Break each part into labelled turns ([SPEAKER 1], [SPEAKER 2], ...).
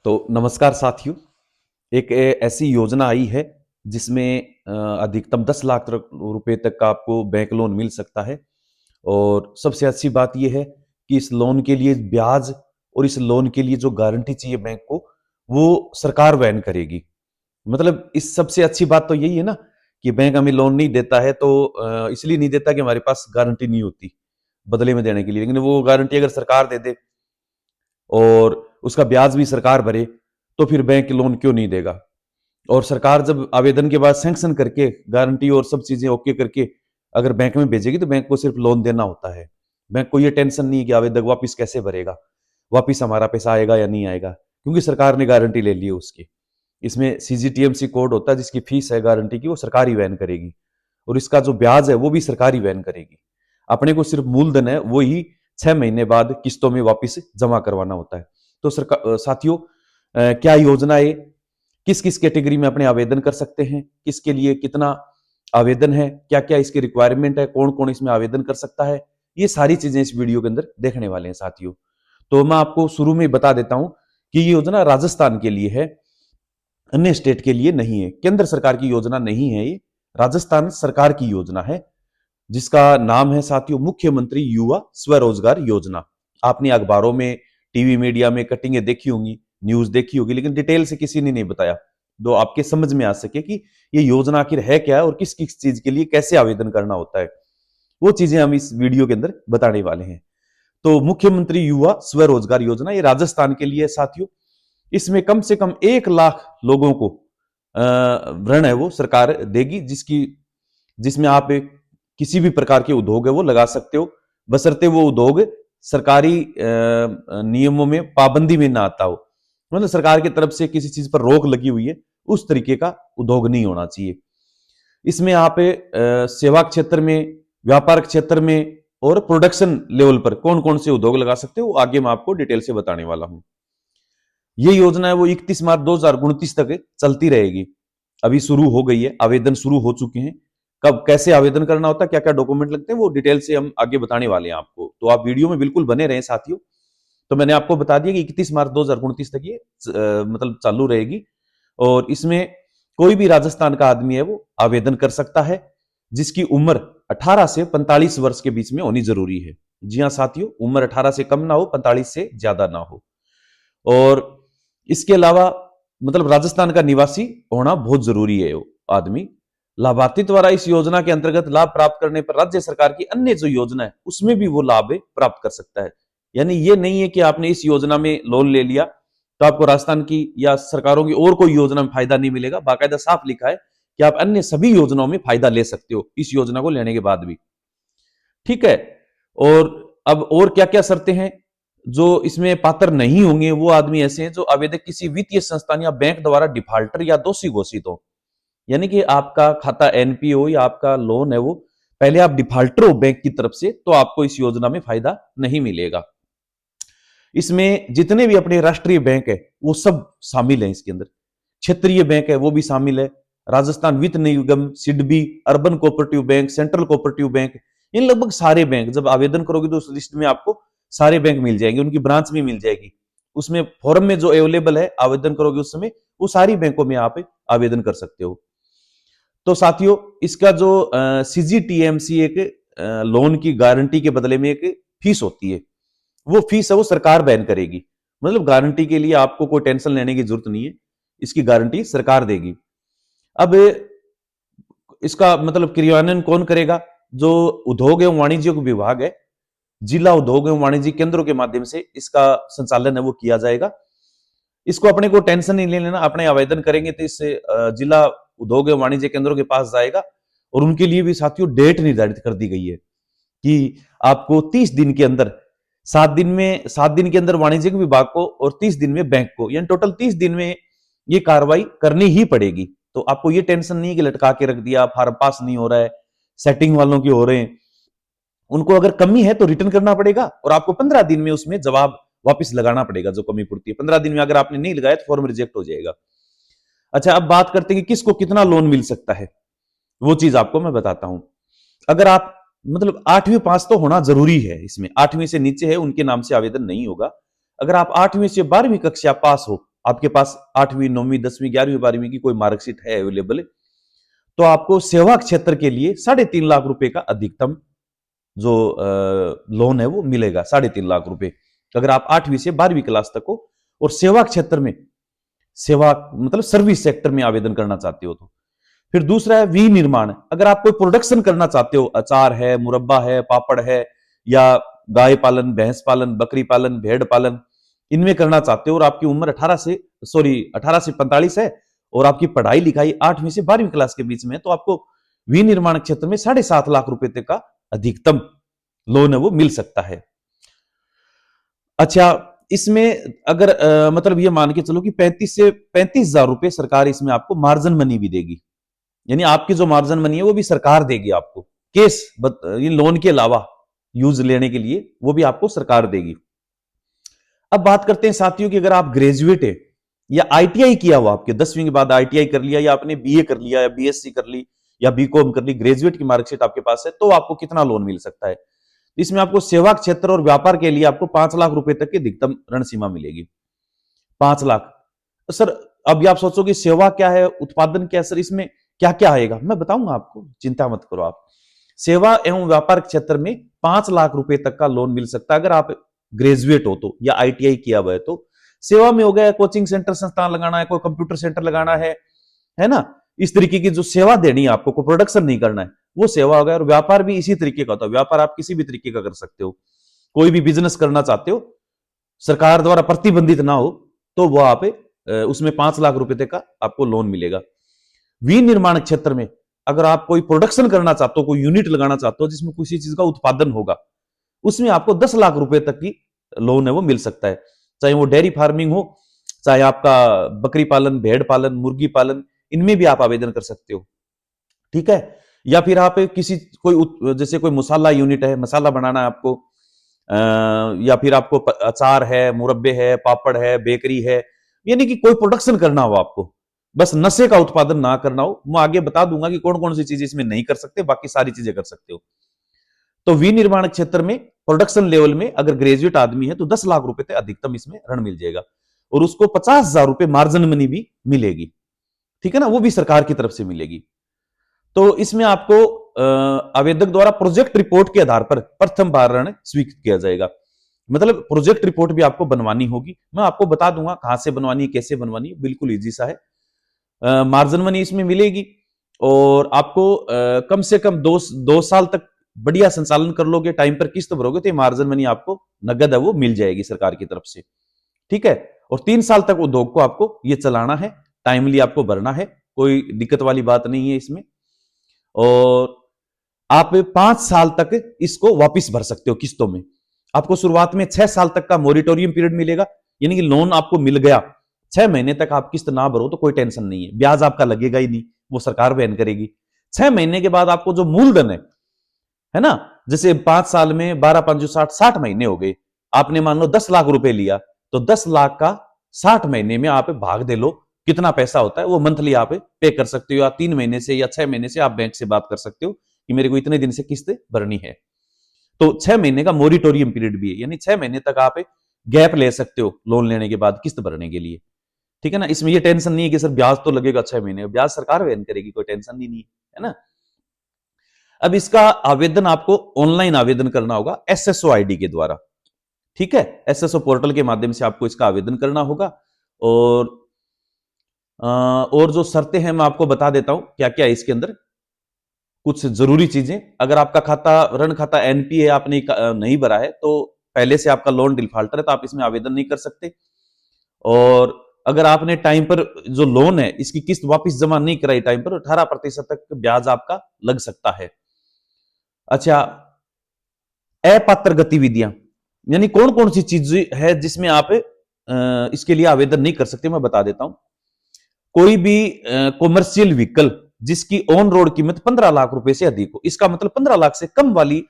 [SPEAKER 1] तो नमस्कार साथियों। एक ऐसी योजना आई है जिसमें अधिकतम 10 लाख रुपए तक का आपको बैंक लोन मिल सकता है। और सबसे अच्छी बात यह है कि इस लोन के लिए ब्याज और इस लोन के लिए जो गारंटी चाहिए बैंक को, वो सरकार वहन करेगी। मतलब इस सबसे अच्छी बात तो यही है ना कि बैंक हमें लोन नहीं देता है तो इसलिए नहीं देता कि हमारे पास गारंटी नहीं होती बदले में देने के लिए, लेकिन वो गारंटी अगर सरकार दे दे और उसका ब्याज भी सरकार भरे तो फिर बैंक लोन क्यों नहीं देगा। और सरकार जब आवेदन के बाद सैंक्शन करके गारंटी और सब चीजें ओके करके अगर बैंक में भेजेगी तो बैंक को सिर्फ लोन देना होता है। बैंक को ये टेंशन नहीं है कि आवेदक वापिस कैसे भरेगा, वापिस हमारा पैसा आएगा या नहीं आएगा, क्योंकि सरकार ने गारंटी ले ली है उसकी। इसमें सीजीटीएमसी कोड होता है, जिसकी फीस है गारंटी की वो सरकार ही वहन करेगी और इसका जो ब्याज है वो भी सरकार ही वहन करेगी। अपने को सिर्फ मूलधन है वो ही 6 महीने बाद किस्तों में वापिस जमा करवाना होता है। तो सरकार साथियों, क्या योजना है, किस किस कैटेगरी में अपने आवेदन कर सकते हैं, किसके लिए कितना आवेदन है, क्या क्या इसकी रिक्वायरमेंट है, कौन कौन इसमें आवेदन कर सकता है, ये सारी चीजें इस वीडियो के अंदर देखने वाले हैं साथियों। तो मैं आपको शुरू में बता देता हूं कि ये योजना राजस्थान के लिए है, अन्य स्टेट के लिए नहीं है। केंद्र सरकार की योजना नहीं है ये, राजस्थान सरकार की योजना है, जिसका नाम है साथियों मुख्यमंत्री युवा स्वरोजगार योजना। आपने अखबारों में, टीवी मीडिया में कटिंगें देखी होंगी, न्यूज देखी होगी, लेकिन डिटेल से किसी ने नहीं बताया। तो आपके समझ में आ सके कि ये योजना आखिर है क्या है और किस किस चीज के लिए कैसे आवेदन करना होता है, वो चीजें हम इस वीडियो के अंदर बताने वाले हैं। तो मुख्यमंत्री युवा स्वरोजगार योजना ये राजस्थान के लिए साथियों। इसमें कम से कम 1 लाख लोगों को ऋण है वो सरकार देगी, जिसमें आप किसी भी प्रकार के उद्योग है वो लगा सकते हो, बशर्ते वो उद्योग सरकारी नियमों में पाबंदी में ना आता हो। मतलब सरकार की तरफ से किसी चीज पर रोक लगी हुई है, उस तरीके का उद्योग नहीं होना चाहिए। इसमें आप सेवा क्षेत्र में, व्यापार क्षेत्र में और प्रोडक्शन लेवल पर कौन कौन से उद्योग लगा सकते हो, आगे मैं आपको डिटेल से बताने वाला हूं। ये योजना है वो 31 मार्च 2029 तक चलती रहेगी। अभी शुरू हो गई है, आवेदन शुरू हो चुके हैं। कब कैसे आवेदन करना होता है, क्या क्या डॉक्यूमेंट लगते हैं, वो डिटेल से हम आगे बताने वाले हैं आपको। तो आप वीडियो में बिल्कुल बने रहें साथियों। तो मैंने आपको बता दिया कि 31 मार्च 2029 तक ये मतलब चालू रहेगी। और इसमें कोई भी राजस्थान का आदमी है वो आवेदन कर सकता है, जिसकी उम्र 18 से 45 वर्ष के बीच में होनी जरूरी है। जी हाँ साथियों, उम्र 18 से कम ना हो, 45 से ज्यादा ना हो। और इसके अलावा मतलब राजस्थान का निवासी होना बहुत जरूरी है वो आदमी। लाभार्थी द्वारा इस योजना के अंतर्गत लाभ प्राप्त करने पर राज्य सरकार की अन्य जो योजना है उसमें भी वो लाभ प्राप्त कर सकता है। यानी ये नहीं है कि आपने इस योजना में लोन ले लिया तो आपको राजस्थान की या सरकारों की और कोई योजना में फायदा नहीं मिलेगा। बाकायदा साफ लिखा है कि आप अन्य सभी योजनाओं में फायदा ले सकते हो इस योजना को लेने के बाद भी। ठीक है। और अब और क्या क्या शर्तें हैं, जो इसमें पात्र नहीं होंगे वो आदमी ऐसे हैं जो आवेदक किसी वित्तीय संस्थान या बैंक द्वारा डिफॉल्टर या दोषी घोषित हो। यानी कि आपका खाता एनपीओ या आपका लोन है वो पहले आप डिफॉल्टर हो बैंक की तरफ से, तो आपको इस योजना में फायदा नहीं मिलेगा। इसमें जितने भी अपने राष्ट्रीय बैंक है वो सब शामिल है इसके अंदर। क्षेत्रीय बैंक है वो भी शामिल है, राजस्थान वित्त निगम, SIDBI, urban cooperative bank, central cooperative bank, इन लगभग सारे बैंक जब आवेदन करोगे तो उस लिस्ट में आपको सारे बैंक मिल जाएंगे, उनकी ब्रांच भी मिल जाएगी। उसमें फॉर्म में जो अवेलेबल है आवेदन करोगे उस समय वो सारी बैंकों में आप आवेदन कर सकते हो। तो साथियों, इसका जो सीजीटीएमसी एक लोन की गारंटी के बदले में एक फीस होती है, वो फीस है वो सरकार बैन करेगी। मतलब गारंटी के लिए आपको कोई टेंशन लेने की जरूरत नहीं है, इसकी गारंटी सरकार देगी। अब इसका मतलब क्रियान्वयन कौन करेगा? जो उद्योग एवं वाणिज्य विभाग है, जिला उद्योग एवं वाणिज्य केंद्रों के माध्यम से इसका संचालन है वो किया जाएगा। इसको अपने को टेंशन नहीं ले लेना, अपने आवेदन करेंगे तो इससे जिला उद्योग एवं वाणिज्य केंद्रों के पास जाएगा और उनके लिए भी साथियों डेट निर्धारित कर दी गई है कि आपको 30 दिन के अंदर, 7 दिन के अंदर वाणिज्यिक विभाग को और 30 दिन में बैंक को, यानी टोटल 30 दिन में ये कार्रवाई करनी ही पड़ेगी। तो आपको ये टेंशन नहीं है कि लटका के रख दिया, फार्म पास नहीं हो रहा है, सेटिंग वालों के हो रहे हैं। उनको अगर कमी है तो रिटर्न करना पड़ेगा और आपको 15 दिन में उसमें जवाब वापस लगाना पड़ेगा। जो कमी पड़ती है 15 दिन में अगर आपने नहीं लगाया तो फॉर्म रिजेक्ट हो जाएगा। अच्छा, अब बात करते हैं कि किसको कितना लोन मिल सकता है, वो चीज आपको मैं बताता हूं। अगर आप मतलब 8वीं पास तो होना जरूरी है, इसमें 8वीं से नीचे है उनके नाम से आवेदन नहीं होगा। अगर आप 8वीं से 12वीं कक्षा पास हो आपके पास 8वीं 9वीं 10वीं 11वीं 12वीं की कोई मार्कशीट है अवेलेबल, तो आपको सेवा क्षेत्र के लिए 3.5 लाख रुपए का अधिकतम जो लोन है वो मिलेगा। 3.5 लाख रुपए अगर आप 8वीं से 12वीं क्लास तक हो और सेवा क्षेत्र में, सेवा मतलब सर्विस सेक्टर में आवेदन करना चाहते हो तो। फिर दूसरा है विनिर्माण, अगर आप कोई प्रोडक्शन करना चाहते हो, अचार है, मुरब्बा है, पापड़ है, या गाय पालन, भैंस पालन, बकरी पालन, भेड़ पालन, इनमें करना चाहते हो और आपकी उम्र 18 से 45 है और आपकी पढ़ाई लिखाई 8वीं से 12वीं क्लास के बीच में है, तो आपको विनिर्माण क्षेत्र में 7.5 लाख रुपए तक का अधिकतम लोन है वो मिल सकता है। अच्छा, इसमें अगर मतलब ये मान के चलो कि 35 हजार रुपए सरकार इसमें आपको मार्जिन मनी भी देगी, यानी आपकी जो मार्जिन मनी है वो भी सरकार देगी आपको, केस ये लोन के अलावा यूज लेने के लिए वो भी आपको सरकार देगी। अब बात करते हैं साथियों कि अगर आप ग्रेजुएट है या आईटीआई किया हुआ, आपके 10वीं के बाद आईटीआई कर लिया या आपने बीए कर लिया या बीएससी कर ली या बीकॉम कर ली, ग्रेजुएट की मार्कशीट आपके पास है, तो आपको कितना लोन मिल सकता है? इसमें आपको सेवा क्षेत्र और व्यापार के लिए आपको 5 लाख रुपए तक की अधिकतम ऋण सीमा मिलेगी। 5 लाख। सर अब आप सोचो कि सेवा क्या है, उत्पादन क्या है, सर इसमें क्या क्या आएगा, मैं बताऊंगा आपको, चिंता मत करो आप। सेवा एवं व्यापार क्षेत्र में 5 लाख रुपए तक का लोन मिल सकता है अगर आप ग्रेजुएट हो तो, या आईटीआई किया हुआ है तो। सेवा में हो गया कोचिंग सेंटर संस्थान लगाना है, कोई कंप्यूटर सेंटर लगाना है ना, इस तरीके की जो सेवा देनी है आपको, कोई प्रोडक्शन नहीं करना है, वो सेवा हो गया। और व्यापार भी इसी तरीके का होता है, व्यापार आप किसी भी तरीके का कर सकते हो, कोई भी बिजनेस करना चाहते हो, सरकार द्वारा प्रतिबंधित ना हो, तो वो आप उसमें 5 लाख रुपए तक का आपको लोन मिलेगा। विनिर्माण क्षेत्र में अगर आप कोई प्रोडक्शन करना चाहते हो, कोई यूनिट लगाना चाहते हो जिसमें किसी चीज का उत्पादन होगा, उसमें आपको 10 लाख रुपए तक की लोन है वो मिल सकता है, चाहे वो डेयरी फार्मिंग हो, चाहे आपका बकरी पालन, भेड़ पालन, मुर्गी पालन, इनमें भी आप आवेदन कर सकते हो। ठीक है, या फिर आप किसी कोई जैसे कोई मसाला यूनिट है, मसाला बनाना है आपको, या फिर आपको अचार है, मुरब्बे है, पापड़ है, बेकरी है, यानी कि कोई प्रोडक्शन करना हो आपको, बस नशे का उत्पादन ना करना हो। मैं आगे बता दूंगा कि कौन कौन सी चीजें इसमें नहीं कर सकते, बाकी सारी चीजें कर सकते हो। तो विनिर्माण क्षेत्र में प्रोडक्शन लेवल में अगर ग्रेजुएट आदमी है तो 10 लाख रुपए तक अधिकतम इसमें ऋण मिल जाएगा और उसको 50 हजार रुपए मार्जिन मनी भी मिलेगी। ठीक है ना, वो भी सरकार की तरफ से मिलेगी। तो इसमें आपको आवेदक द्वारा प्रोजेक्ट रिपोर्ट के आधार पर प्रथम बार ऋण स्वीकृत किया जाएगा। मतलब प्रोजेक्ट रिपोर्ट भी आपको बनवानी होगी, मैं आपको बता दूंगा कहां से बनवानी है, कैसे बनवानी है, बिल्कुल इजी सा है। मार्जिन मनी इसमें मिलेगी और आपको कम से कम दो साल तक बढ़िया संचालन कर लोगे, टाइम पर किस्त भरोगे तो मार्जिन मनी आपको नगद है वो मिल जाएगी सरकार की तरफ से। ठीक है, और 3 साल तक उद्योग को आपको ये चलाना है, टाइमली आपको भरना है, कोई दिक्कत वाली बात नहीं है इसमें। और आप 5 साल तक इसको वापस भर सकते हो किस्तों में। आपको शुरुआत में 6 साल तक का मोरिटोरियम पीरियड मिलेगा, यानी कि लोन आपको मिल गया, 6 महीने तक आप किस्त ना भरो तो कोई टेंशन नहीं है, ब्याज आपका लगेगा ही नहीं, वो सरकार वहन करेगी। 6 महीने के बाद आपको जो मूलधन है ना, जैसे 5 साल में 12 5 60 महीने हो गए, आपने मान लो 10 लाख रुपए लिया, तो 10 लाख का 60 महीने में आप भाग दे लो, कितना पैसा होता है वो मंथली आप पे कर सकते हो, या 3 महीने से या 6 महीने से आप बैंक से बात कर सकते हो कि मेरे को इतने दिन से किस्त भरनी है। तो 6 महीने का मोरिटोरियम पीरियड भी है, यानी 6 महीने तक आप गैप ले सकते हो लोन लेने के बाद किस्त भरने के लिए। ठीक है ना, इसमें ये टेंशन नहीं है कि सर ब्याज तो लगेगा 6 महीने, ब्याज सरकार वहन करेगी, कोई टेंशन ही नहीं है ना। अब इसका आवेदन आपको ऑनलाइन आवेदन करना होगा एसएसओ आईडी के द्वारा। ठीक है, एसएसओ पोर्टल के माध्यम से आपको इसका आवेदन करना होगा। और जो शर्तें हैं मैं आपको बता देता हूं क्या क्या है इसके अंदर, कुछ जरूरी चीजें। अगर आपका खाता ऋण खाता एनपीए आपने नहीं भरा है, तो पहले से आपका लोन डिफॉल्टर है, तो आप इसमें आवेदन नहीं कर सकते। और अगर आपने टाइम पर जो लोन है इसकी किस्त वापस जमा नहीं कराई टाइम पर, 18% तक ब्याज आपका लग सकता है। अच्छा, अपात्र गतिविधियां, यानी कौन कौन सी चीजें है जिसमें आप इसके लिए आवेदन नहीं कर सकते, मैं बता देता हूं। कोई भी कॉमर्शियल व्हीकल जिसकी ऑन रोड कीमत 15 लाख रुपए से अधिक हो, इसका मतलब 15 लाख से कम वाली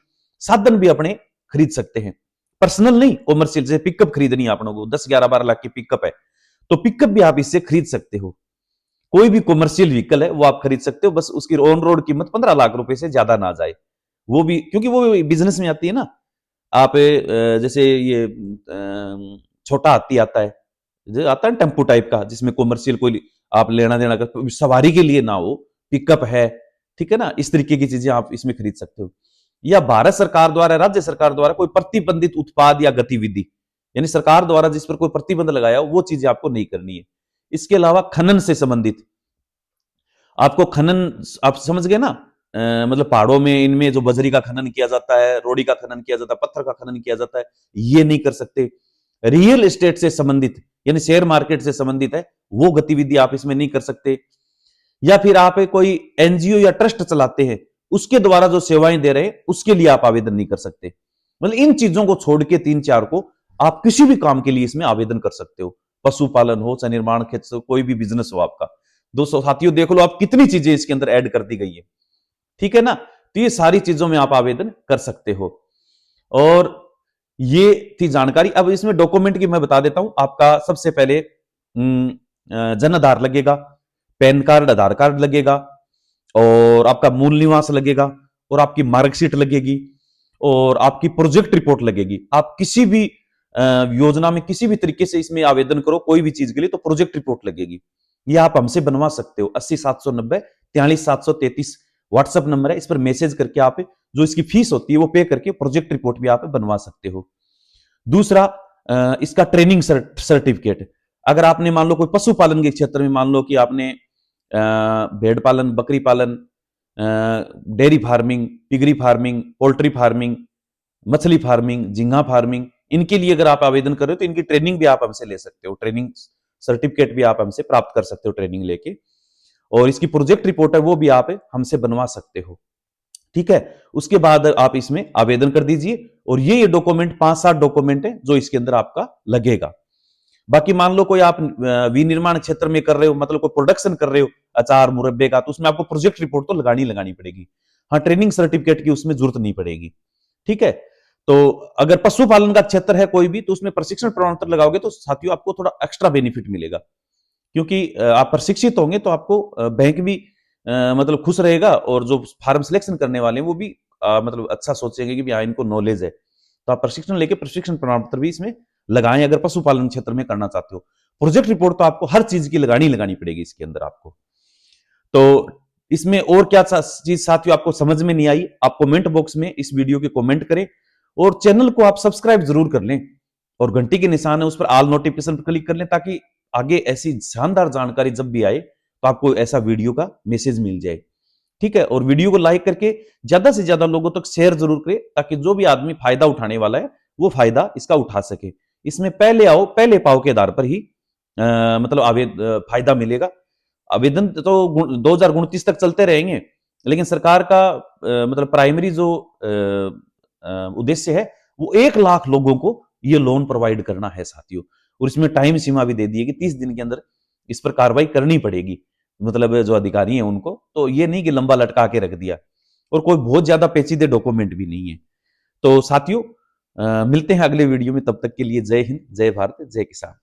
[SPEAKER 1] साधन भी अपने खरीद सकते हैं, पर्सनल नहीं, कॉमर्शियल। जैसे पिकअप खरीदनी है आपने को, 10 11 12 लाख की पिकअप है, तो पिकअप भी आप इससे खरीद सकते हो। कोई भी कॉमर्शियल व्हीकल है वो आप खरीद सकते हो, बस उसकी ऑन रोड कीमत 15 लाख रुपए से ज्यादा ना जाए, वो भी क्योंकि वो बिजनेस में आती है ना। आप जैसे ये छोटा हाथी आता है, जो आता है टेम्पो टाइप का, जिसमें कॉमर्शियल कोई आप लेना देना कर, सवारी के लिए ना हो, पिकअप है, ठीक है ना, इस तरीके की चीजें आप इसमें खरीद सकते हो। या भारत सरकार द्वारा, राज्य सरकार द्वारा कोई प्रतिबंधित उत्पाद या गतिविधि, यानी सरकार द्वारा जिस पर कोई प्रतिबंध लगाया हो, वो चीजें आपको नहीं करनी है। इसके अलावा खनन से संबंधित आपको खनन, आप समझ गए ना, मतलब पहाड़ों में इनमें जो बजरी का खनन किया जाता है, रोड़ी का खनन किया जाता है, पत्थर का खनन किया जाता है, ये नहीं कर सकते। रियल एस्टेट से संबंधित, यानी शेयर मार्केट से संबंधित है, वो गतिविधि आप इसमें नहीं कर सकते। या फिर आप कोई एनजीओ या ट्रस्ट चलाते हैं, उसके द्वारा जो सेवाएं दे रहे हैं, उसके लिए आप आवेदन नहीं कर सकते। मतलब इन चीजों को छोड़ के 3-4 को आप किसी भी काम के लिए इसमें आवेदन कर सकते हो। पशुपालन हो, चाहे निर्माण क्षेत्र, कोई भी बिजनेस हो आपका। दोस्तों साथियों, देख लो आप कितनी चीजें इसके अंदर ऐड कर दी गई है, ठीक है ना। तो ये सारी चीजों में आप आवेदन कर सकते हो। और ये थी जानकारी। अब इसमें डॉक्यूमेंट की मैं बता देता हूं। आपका सबसे पहले जन आधार लगेगा, पैन कार्ड, आधार कार्ड लगेगा, और आपका मूल निवास लगेगा, और आपकी मार्कशीट लगेगी, और आपकी प्रोजेक्ट रिपोर्ट लगेगी। आप किसी भी योजना में किसी भी तरीके से इसमें आवेदन करो, कोई भी चीज के लिए, तो प्रोजेक्ट रिपोर्ट लगेगी। ये आप हमसे बनवा सकते हो। 80 790 43 733 व्हाट्सएप नंबर है, इस पर मैसेज करके आप जो इसकी फीस होती है वो पे करके प्रोजेक्ट रिपोर्ट भी आप बनवा सकते हो। दूसरा, इसका ट्रेनिंग सर्टिफिकेट। अगर आपने मान लो कोई पशुपालन के क्षेत्र में, मान लो कि आपने भेड़ पालन, बकरी पालन, dairy farming, piggery farming, poultry farming, मछली फार्मिंग, झींगा फार्मिंग, इनके लिए अगर आप आवेदन कर रहे हो तो इनकी ट्रेनिंग भी आप हमसे ले सकते हो। ट्रेनिंग सर्टिफिकेट भी आप हमसे प्राप्त कर सकते हो ट्रेनिंग लेके। और इसकी प्रोजेक्ट रिपोर्ट है वो भी आप हमसे बनवा सकते हो, ठीक है। उसके बाद आप इसमें आवेदन कर दीजिए। और ये डॉक्यूमेंट 5-7 डॉक्यूमेंट है जो इसके अंदर आपका लगेगा। बाकी मान लो कोई आप विनिर्माण क्षेत्र में कर रहे हो, मतलब कोई प्रोडक्शन कर रहे हो अचार मुरब्बे का, तो उसमें आपको प्रोजेक्ट रिपोर्ट तो लगानी पड़ेगी। हाँ, ट्रेनिंग सर्टिफिकेट की उसमें जरूरत नहीं पड़ेगी, ठीक है। तो अगर पशुपालन का क्षेत्र है कोई भी, तो उसमें प्रशिक्षण प्रमाण पत्र लगाओगे तो साथियों आपको थोड़ा एक्स्ट्रा बेनिफिट मिलेगा। क्योंकि आप प्रशिक्षित होंगे तो आपको बैंक भी मतलब खुश रहेगा, और जो फार्म सिलेक्शन करने वाले हैं वो भी मतलब अच्छा सोचेंगे कि हाँ, इनको नॉलेज है। तो आप प्रशिक्षण लेके प्रशिक्षण प्रमाण पत्र भी इसमें लगाएं, अगर पशुपालन क्षेत्र में करना चाहते हो। प्रोजेक्ट रिपोर्ट तो आपको हर चीज की लगानी पड़ेगी इसके अंदर आपको। तो इसमें और क्या चीज साथियों आपको समझ में नहीं आई, आप कमेंट बॉक्स में इस वीडियो के कमेंट करें, और चैनल को आप सब्सक्राइब जरूर कर लें, और घंटी के निशान है उस पर ऑल नोटिफिकेशन पर क्लिक कर लें, ताकि आगे ऐसी शानदार जानकारी जब भी आए तो आपको ऐसा वीडियो का मैसेज मिल जाए, ठीक है। और वीडियो को लाइक करके ज्यादा से ज्यादा लोगों तक शेयर जरूर करें, ताकि जो भी आदमी फायदा उठाने वाला है वो फायदा इसका उठा सके। इसमें पहले आओ पहले पाओ के आधार पर ही मतलब फायदा मिलेगा। आवेदन तो 2029 तक चलते रहेंगे, लेकिन सरकार का मतलब प्राइमरी जो उद्देश्य है वो 1 लाख लोगों को ये लोन प्रोवाइड करना है साथियों। और इसमें टाइम सीमा भी दे दी है कि 30 दिन के अंदर इस पर कार्रवाई करनी पड़ेगी, मतलब जो अधिकारी हैं उनको। तो ये नहीं कि लंबा लटका के रख दिया, और कोई बहुत ज्यादा पेचीदे डॉक्यूमेंट भी नहीं है। तो साथियों, मिलते हैं अगले वीडियो में, तब तक के लिए जय हिंद, जय भारत, जय किसान।